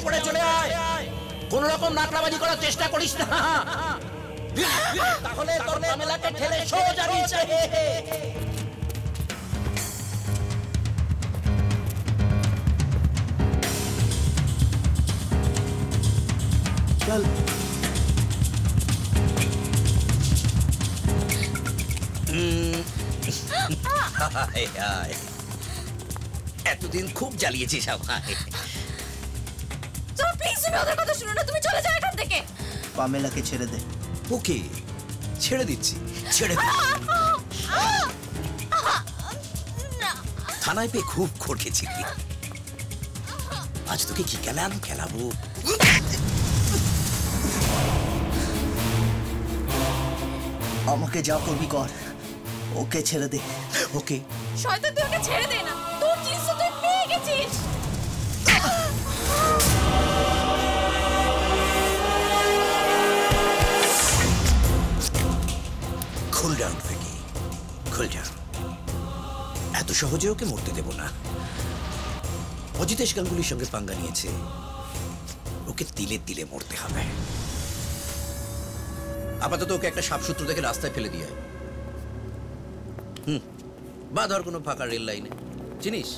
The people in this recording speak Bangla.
ওপরে চলে আয়। কোন রকম নাকড়াবাজি করার চেষ্টা করিস না, তাহলে তোর পামেলাকে ঠেলে সোজা নিচে। চল। এতদিন খুব জ্বালিয়েছিস আমায়। প্লিজ তুমি ওদের কথা শুনো না, তুমি চলে যাও এখান থেকে। পামেলাকে ছেড়ে দে। ওকে ছেড়ে দিচ্ছি, ছেড়ে দে। থানায় পেয়ে খুব খড়কেছিলি, আজ তোকে কি খেলাবো। আমাকে যা করবি কর, ওকে ছেড়ে দে। ওকে শয়তান, তুই ওকে ছেড়ে দে না, তোর জিনিস তো তুই পেয়ে গেছিস। খুল ডাউন ফেকি, খুল ডাউন। এত সহজে ওকে মরতে দেব না। অজিতেশ গাঙ্গুলির সঙ্গে পাঙ্গা নিয়েছে, ওকে তিলে তিলে মরতে হবে। আপাতত ওকে একটা সাপসূত্র দেখে রাস্তায় ফেলে দিয়ে বা ধর কোনো ফাঁকা রেল লাইনে, চিনিস